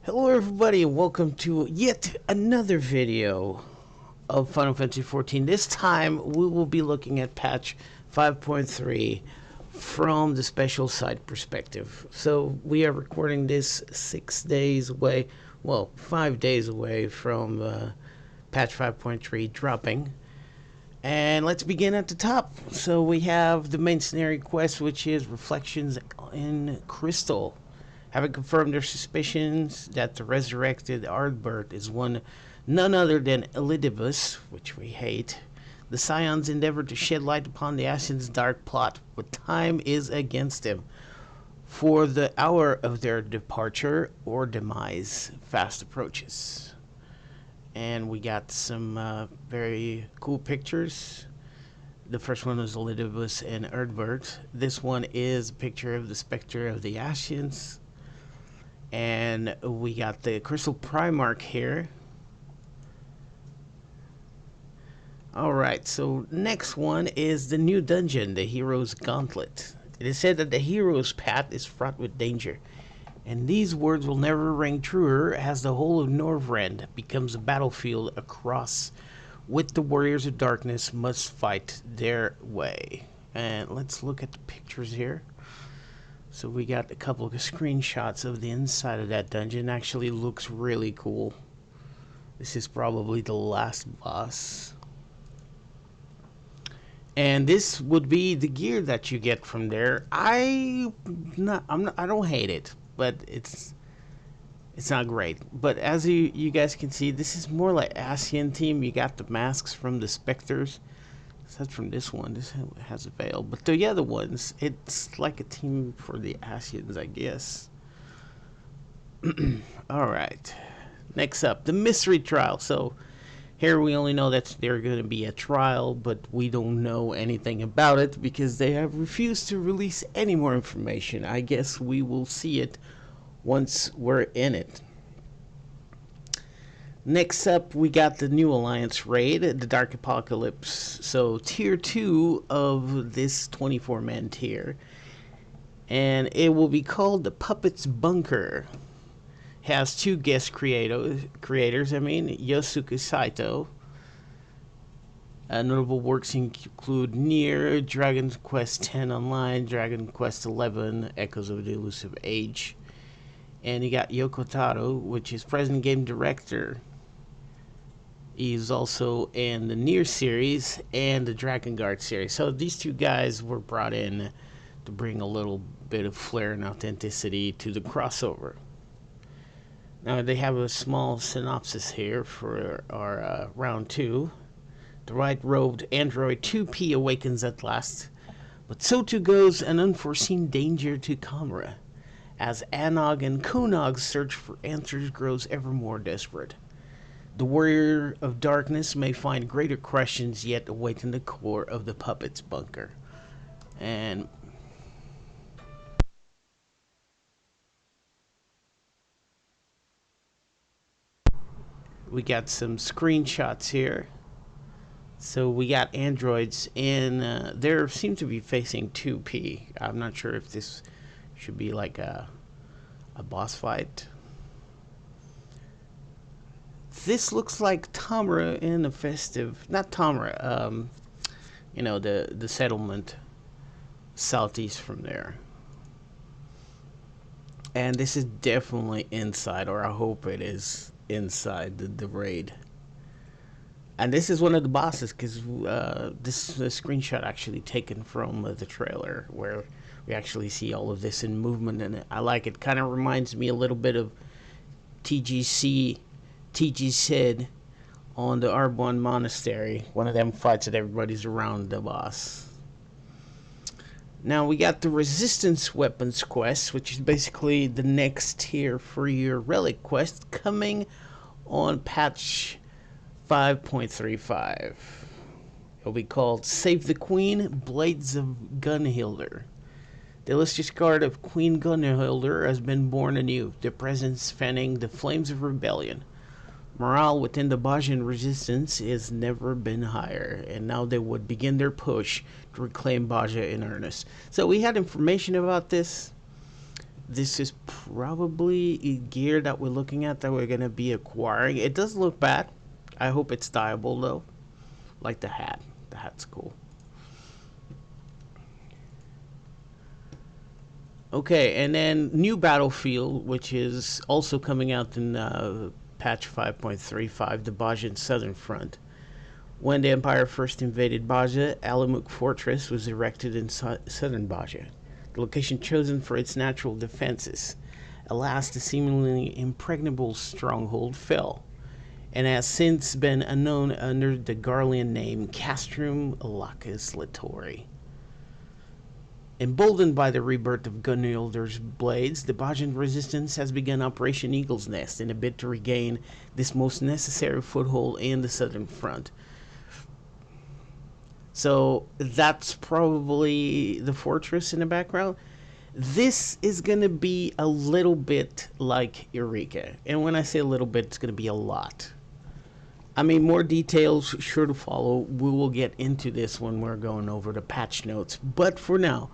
Hello everybody and welcome to yet another video of Final Fantasy XIV. This time we will be looking at patch 5.3 from the special site perspective. So we are recording this 6 days away, well 5 days away from patch 5.3 dropping. And let's begin at the top. So we have the main scenario quest, which is Reflections in Crystal. Having confirmed their suspicions that the resurrected Ardbert is none other than Elidibus, which we hate, the Scions endeavor to shed light upon the Ashen's dark plot, but time is against them. For the hour of their departure or demise fast approaches. And we got some very cool pictures. The first one was Elidibus and Ardbert. This one is a picture of the Spectre of the Ashes. And we got the Crystal Primarch here. Alright, so next one is the new dungeon, the Hero's Gauntlet. It is said that the hero's path is fraught with danger. And these words will never ring truer as the whole of Norvrend becomes a battlefield across which the warriors of darkness must fight their way. And let's look at the pictures here. So we got a couple of screenshots of the inside of that dungeon. Actually looks really cool. This is probably the last boss. And this would be the gear that you get from there. I don't hate it, but it's not great. But as you guys can see, this is more like Ascian team. You got the masks from the Spectres. That's from this one. This has a veil. But the other ones, it's like a team for the Ascians, I guess. Alright. Next up, the mystery trial. So, here we only know that there's going to be a trial, but we don't know anything about it because they have refused to release any more information. I guess we will see it once we're in it. Next up, we got the new Alliance raid, the Dark Apocalypse. So, tier 2 of this 24-man tier. And it will be called the Puppet's Bunker. Has two guest creators, Yosuke Saito. Notable works include Nier, Dragon Quest X Online, Dragon Quest XI, Echoes of the Elusive Age. And you got Yoko Taro, which is present game director. He's also in the Nier series and the Dragon Guard series. So these two guys were brought in to bring a little bit of flair and authenticity to the crossover. Now they have a small synopsis here for our round 2. The white-robed android 2P awakens at last, but so too goes an unforeseen danger to Kamra, as Anog and Kunog's search for answers grows ever more desperate. The warrior of darkness may find greater questions yet awaiting the core of the puppet's bunker. And we got some screenshots here. So we got androids in there seem to be facing 2P. I'm not sure if this should be like a boss fight. This looks like Tamra in the festive, not Tamra, you know, the settlement southeast from there. And this is definitely inside, or I hope it is inside the raid. And this is one of the bosses, because this is a screenshot actually taken from the trailer, where we actually see all of this in movement, and I like it. Kind of reminds me a little bit of TG said on the Arbonne Monastery. One of them fights that everybody's around the boss. Now we got the Resistance Weapons quest, which is basically the next tier for your Relic quest, coming on patch 5.35. It'll be called Save the Queen, Blades of Gunhilder. The illustrious guard of Queen Gunhilder has been born anew, their presence fanning the flames of rebellion. Morale within the Bajan resistance has never been higher, and now they would begin their push to reclaim Baja in earnest. So we had information about this. this is probably a gear that we're looking at that we're going to be acquiring. It doesn't look bad. I hope it's dyeable though. Like the hat. The hat's cool. Okay, and then new battlefield, which is also coming out in patch 5.35, the Bajan Southern Front. When the Empire first invaded Baja, Alamuk Fortress was erected in southern Baja, the location chosen for its natural defenses. Alas, the seemingly impregnable stronghold fell, and has since been unknown under the Garlean name Castrum Lacus Latori. Emboldened by the rebirth of Gunilder's blades, the Bajan resistance has begun Operation Eagle's Nest in a bid to regain this most necessary foothold in the southern front. So that's probably the fortress in the background. This is going to be a little bit like Eureka. And when I say a little bit, it's going to be a lot. I mean, more details sure to follow. We will get into this when we're going over the patch notes. But for now,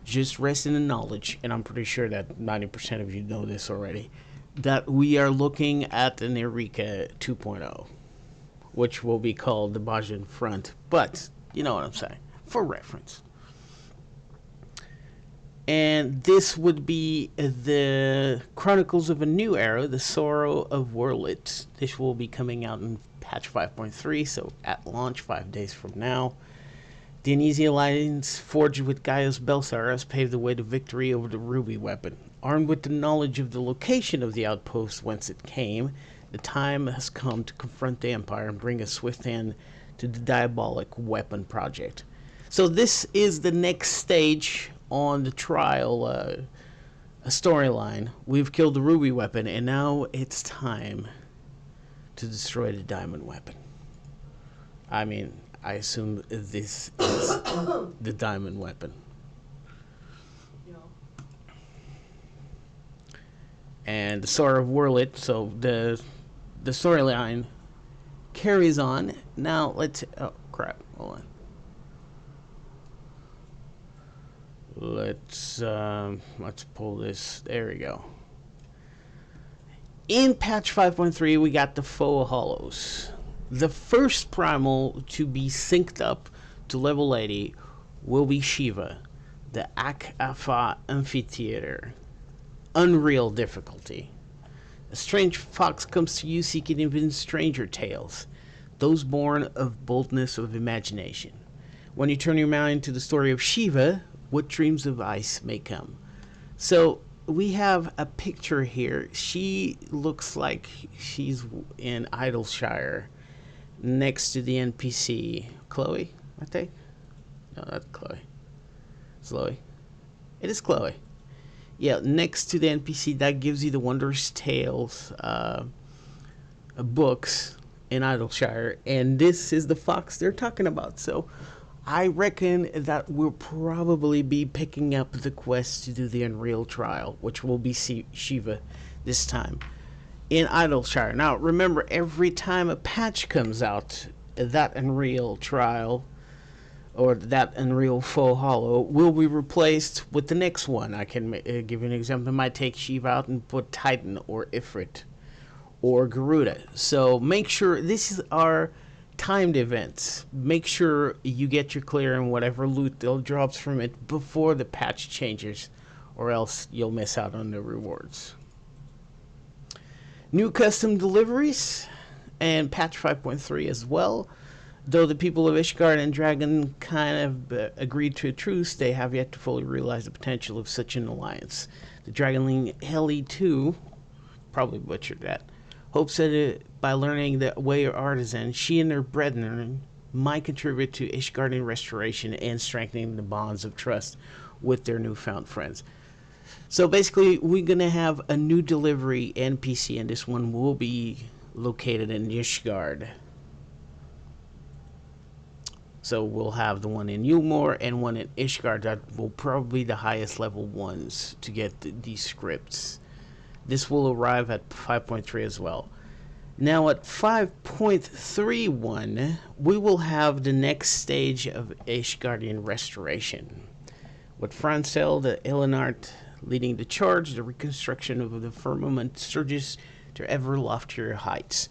just rest in the knowledge, and I'm pretty sure that 90% of you know this already, that we are looking at an Eureka 2.0, which will be called the Bajan Front. But you know what I'm saying, for reference. And this would be the Chronicles of a New Era, the Sorrow of Wurlit. This will be coming out in patch 5.3, so at launch 5 days from now. The uneasy alliance forged with Gaius Belsar has paved the way to victory over the Ruby weapon. Armed with the knowledge of the location of the outpost whence it came, the time has come to confront the Empire and bring a swift end to the diabolic weapon project. So this is the next stage on the trial storyline. We've killed the Ruby weapon, and now it's time to destroy the diamond weapon. I mean, I assume this is the diamond weapon. Yeah. And the Sword of Wurlit, so the storyline carries on. Now let's, oh crap, hold on. Let's pull this, there we go. In patch 5.3 we got the Faux Hollows. The first primal to be synced up to level 80 will be Shiva, the Ak-Afa Amphitheater. Unreal difficulty. A strange fox comes to you seeking even stranger tales, those born of boldness of imagination. When you turn your mind to the story of Shiva, what dreams of ice may come. So we have a picture here. She looks like she's in Idleshire, next to the NPC. Chloe, I think? No, that's Chloe. It's Chloe. It is Chloe. Yeah, next to the NPC that gives you the Wondrous Tales books in Idleshire. And this is the fox they're talking about. So I reckon that we'll probably be picking up the quest to do the Unreal Trial, which will be Shiva this time in Idleshire. Now, remember, every time a patch comes out, that Unreal Trial or that Unreal Faux Hollow will be replaced with the next one. I can give you an example. I might take Shiva out and put Titan or Ifrit or Garuda. So make sure, this is our timed events. Make sure you get your clear and whatever loot that drops from it before the patch changes, or else you'll miss out on the rewards. New custom deliveries and patch 5.3 as well. Though the people of Ishgard and Dragon kind of agreed to a truce, they have yet to fully realize the potential of such an alliance. The Dragonling Heli 2, probably butchered that, hopes that by learning the way of artisan, she and her brethren might contribute to Ishgardian restoration and strengthening the bonds of trust with their newfound friends. So basically, we're going to have a new delivery NPC, and this one will be located in Ishgard. So we'll have the one in Yulmore and one in Ishgard that will probably be the highest level ones to get these scripts. This will arrive at 5.3 as well. Now at 5.31, we will have the next stage of Ishgardian restoration. With Francel, the Elenart Leading the charge, the reconstruction of the firmament surges to ever loftier heights.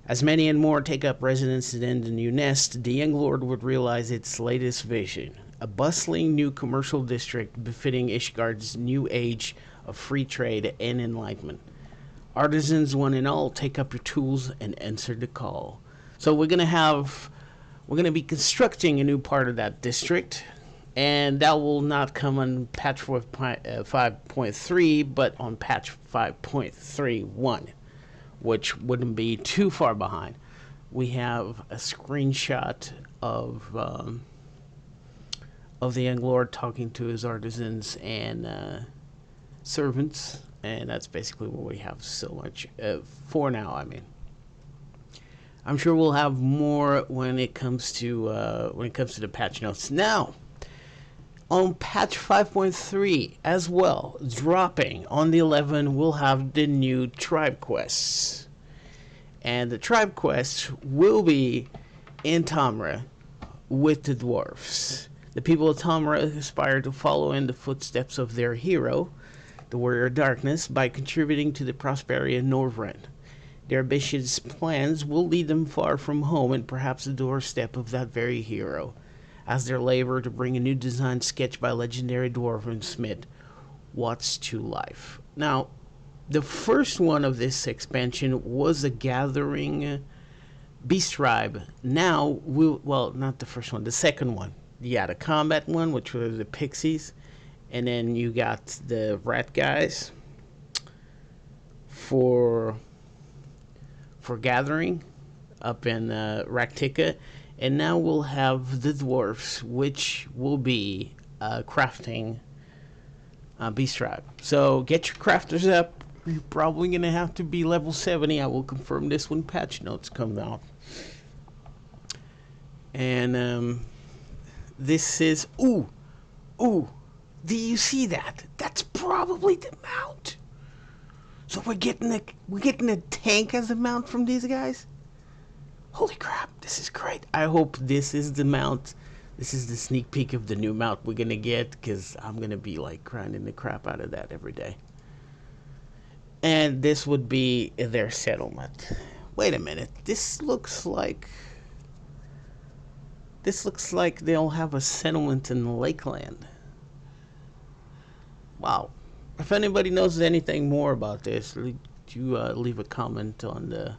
As many and more take up residence in the new nest, the young lord would realize its latest vision, a bustling new commercial district befitting Ishgard's new age of free trade and enlightenment. Artisans, one and all, take up your tools and answer the call. So we're gonna be constructing a new part of that district, and that will not come on patch 5.3, but on patch 5.31. Which wouldn't be too far behind. We have a screenshot of the young lord talking to his artisans and servants, and that's basically what we have so much for now. I mean, I'm sure we'll have more when it comes to the patch notes. Now, on patch 5.3 as well, dropping on the 11th, we'll have the new tribe quests. And the tribe quests will be in Tamra with the dwarfs. The people of Tamra aspire to follow in the footsteps of their hero, the warrior of darkness, by contributing to the prosperity of Norvrend. Their ambitious plans will lead them far from home and perhaps the doorstep of that very hero, as their labor to bring a new design sketch by legendary dwarven smith Watts to life. Now, the first one of this expansion was a gathering beast tribe. Now, well, not the first one, the second one. Yeah, the combat one, which was the pixies, and then you got the rat guys for gathering up in Raktika. And now we'll have the dwarfs, which will be crafting beast tribe. So get your crafters up. You're probably going to have to be level 70. I will confirm this when patch notes come out. And this is... Ooh! Do you see that? That's probably the mount. So we're getting a tank as a mount from these guys? Holy crap, this is great. I hope this is the mount. This is the sneak peek of the new mount we're going to get, because I'm going to be like grinding the crap out of that every day. And this would be their settlement. Wait a minute. This looks like they'll have a settlement in the Lakeland. Wow. If anybody knows anything more about this, leave a comment on the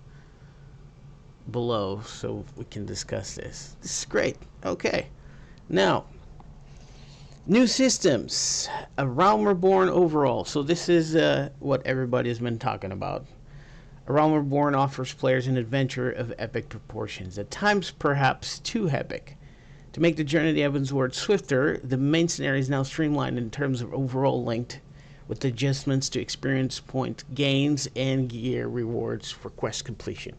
below so we can discuss this. This is great. Okay, now new systems, a Realm Reborn overall. So this is what everybody has been talking about. A Realm Reborn offers players an adventure of epic proportions, at times perhaps too epic. To make the journey to Evansward swifter, the main scenario is now streamlined in terms of overall length, with adjustments to experience point gains and gear rewards for quest completion.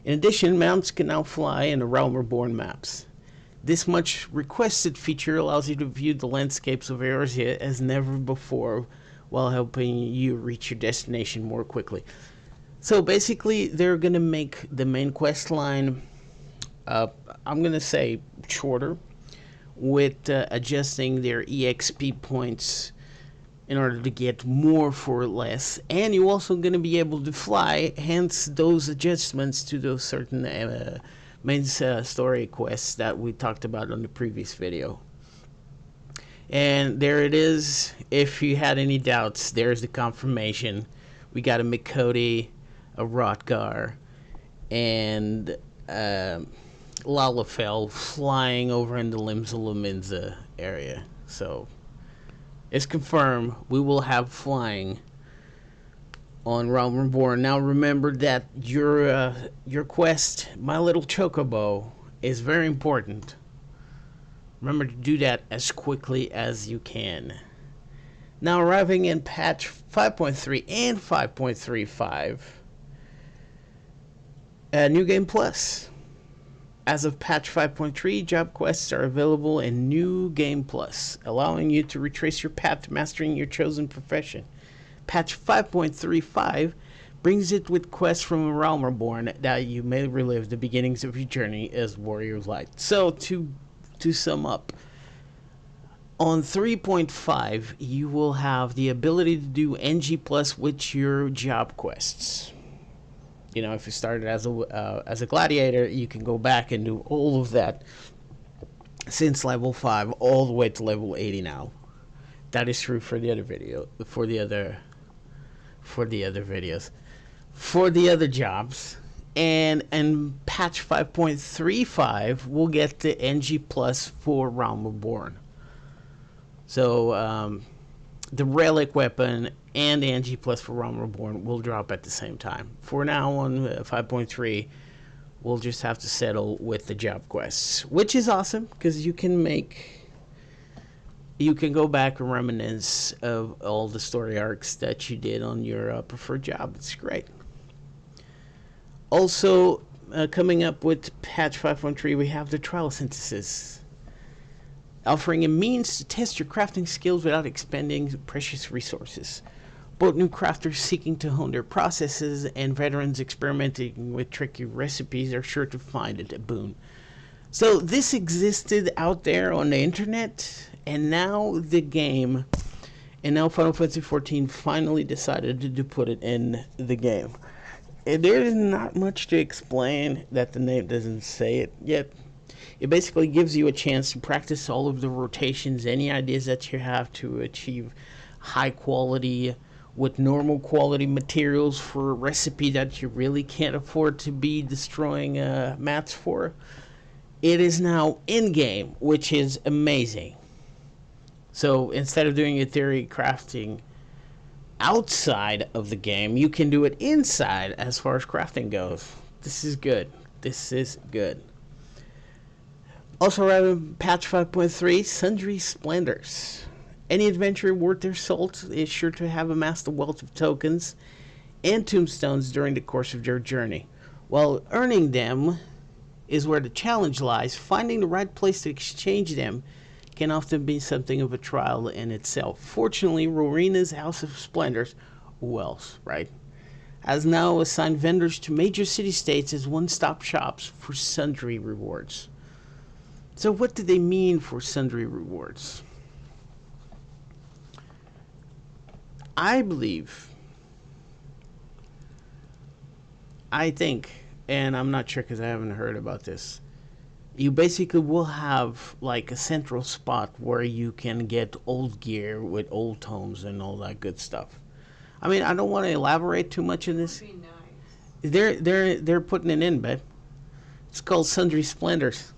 In addition, mounts can now fly in the Realm Reborn maps. This much requested feature allows you to view the landscapes of Eorzea as never before, while helping you reach your destination more quickly. So basically, they're going to make the main quest line, I'm going to say, shorter, with adjusting their EXP points in order to get more for less. And you're also going to be able to fly, hence those adjustments to those certain main story quests that we talked about on the previous video. And there it is. If you had any doubts, there's the confirmation. We got a Mikoti, a Rotgar, and Lalafell flying over in the Limsa area. So it's confirmed we will have flying on Realm Reborn. Now remember that your quest, My Little Chocobo, is very important. Remember to do that as quickly as you can. Now arriving in patch 5.3 and 5.35, New Game Plus. As of patch 5.3, job quests are available in New Game Plus, allowing you to retrace your path to mastering your chosen profession. Patch 5.35 brings it with quests from a Realm Reborn that you may relive the beginnings of your journey as Warrior of Light. So to sum up, On 3.5, you will have the ability to do NG plus with your job quests. You know, if you started as a gladiator, you can go back and do all of that since level 5 all the way to level 80 now. That is true for the other video, for the other videos, for the other jobs. And patch 5.35 we'll get the NG plus for Realm Reborn. So the relic weapon and the NG plus for Realm Reborn will drop at the same time. For now on 5.3, we'll just have to settle with the job quests, which is awesome because you can go back and reminisce of all the story arcs that you did on your preferred job. It's great. Also, coming up with patch 5.3, we have the trial synthesis, offering a means to test your crafting skills without expending precious resources. Both new crafters seeking to hone their processes and veterans experimenting with tricky recipes are sure to find it a boon. So this existed out there on the internet, and now the game, and now Final Fantasy XIV finally decided to put it in the game. And there is not much to explain that the name doesn't say it yet. It basically gives you a chance to practice all of the rotations, any ideas that you have to achieve high quality with normal quality materials for a recipe that you really can't afford to be destroying mats for. It is now in-game, which is amazing. So instead of doing your theory crafting outside of the game, you can do it inside as far as crafting goes. This is good. This is good. Also, around patch 5.3, sundry splendors. Any adventurer worth their salt is sure to have amassed a wealth of tokens and tombstones during the course of their journey. While earning them is where the challenge lies, finding the right place to exchange them can often be something of a trial in itself. Fortunately, Rorena's House of Splendors, who else, right, has now assigned vendors to major city-states as one-stop shops for sundry rewards. So what do they mean for sundry rewards? I think, and I'm not sure because I haven't heard about this, you basically will have like a central spot where you can get old gear with old tomes and all that good stuff. I mean, I don't want to elaborate too much on this. That'd be nice. They're putting it in, babe. It's called Sundry Splendors.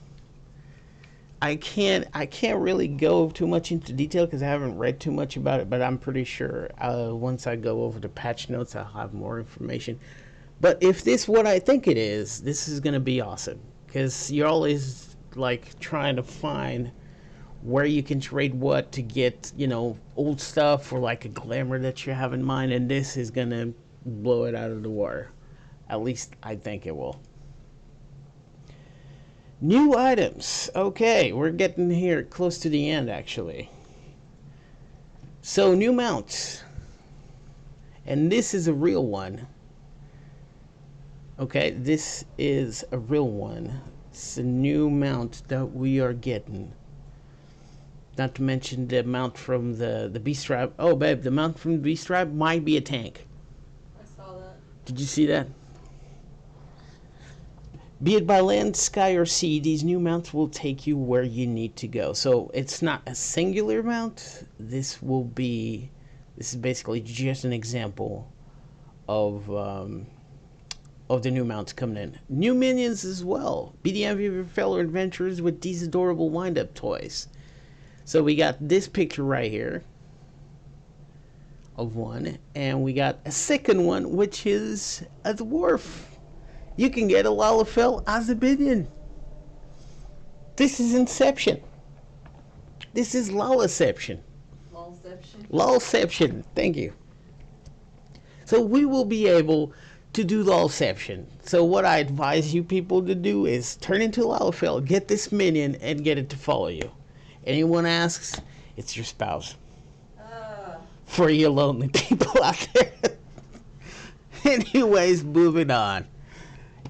I can't really go too much into detail because I haven't read too much about it, but I'm pretty sure once I go over the patch notes, I'll have more information. But if this is what I think it is, this is going to be awesome. Because you're always like trying to find where you can trade what to get, you know, old stuff or like a glamour that you have in mind. And this is going to blow it out of the water. At least I think it will. New items. Okay, we're getting here close to the end actually. So new mounts. And this is a real one. Okay, this is a real one. It's a new mount that we are getting. Not to mention the mount from the Beast Tribe. Oh, babe, the mount from the Beast Tribe might be a tank. I saw that. Did you see that? Be it by land, sky, or sea, these new mounts will take you where you need to go. So it's not a singular mount. This is basically just an example of the new mounts coming in. New minions as well. Be the envy of your fellow adventurers with these adorable wind-up toys. So we got this picture right here of one, and we got a second one, which is a dwarf. You can get a Lalafell as a minion. This is Inception. This is Lalaception. Lolception. Thank you. So we will be able to do Lolception. So what I advise you people to do is turn into Lalafell, get this minion, and get it to follow you. Anyone asks, it's your spouse. For you lonely people out there. Anyways, moving on.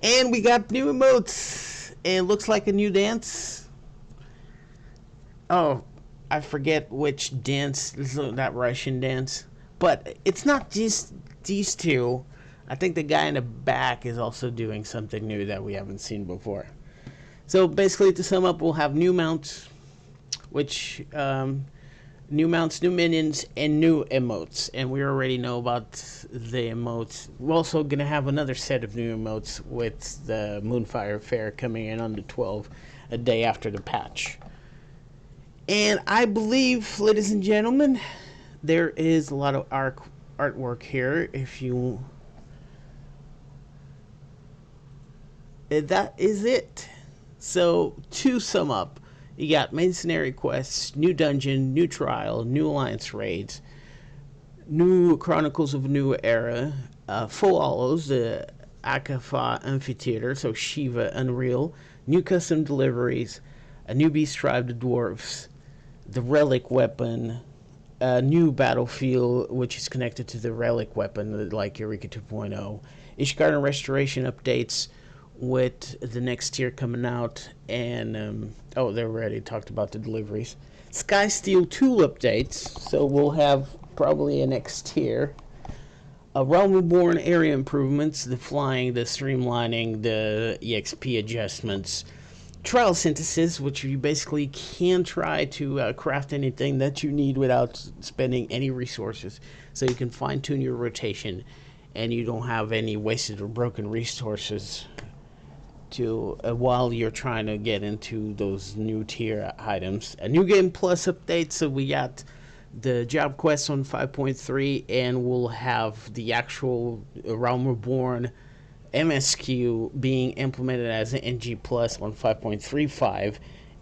And we got new emotes. It looks like a new dance. Oh, I forget which dance, that Russian dance, but it's not just these two. I think the guy in the back is also doing something new that we haven't seen before. So basically, to sum up, we'll have new mounts, which new mounts, new minions, and new emotes. And we already know about the emotes. We're also going to have another set of new emotes with the Moonfire Fair coming in on the 12th, a day after the patch. And I believe, ladies and gentlemen, there is a lot of artwork here. If you... That is it. So, to sum up, you got Masonry quests, new dungeon, new trial, new alliance raids, new Chronicles of a New Era, Faux Hollows, the Akafa Amphitheater, so Shiva Unreal, new custom deliveries, a new beast tribe, the dwarves, the relic weapon, a new battlefield which is connected to the relic weapon like Eureka 2.0, Ishgard and restoration updates, with the next tier coming out, and oh, they already talked about the deliveries. Sky Steel tool updates, so we'll have probably a next tier. Realm Reborn area improvements, the flying, the streamlining, the EXP adjustments. Trial synthesis, which you basically can try to craft anything that you need without spending any resources, so you can fine tune your rotation and you don't have any wasted or broken resources to while you're trying to get into those new tier items. A new game plus update, so we got the job quests on 5.3, and we'll have the actual Realm Reborn MSQ being implemented as an NG plus on 5.35,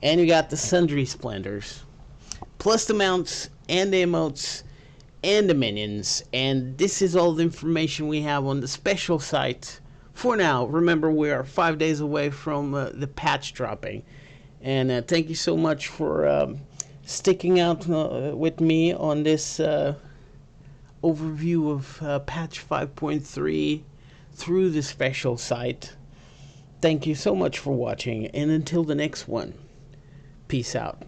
and you got the sundry splendors plus the mounts and the emotes and the minions. And this is all the information we have on the special site for now. Remember, we are 5 days away from the patch dropping. And thank you so much for sticking out with me on this overview of patch 5.3 through the special site. Thank you so much for watching, and until the next one, peace out.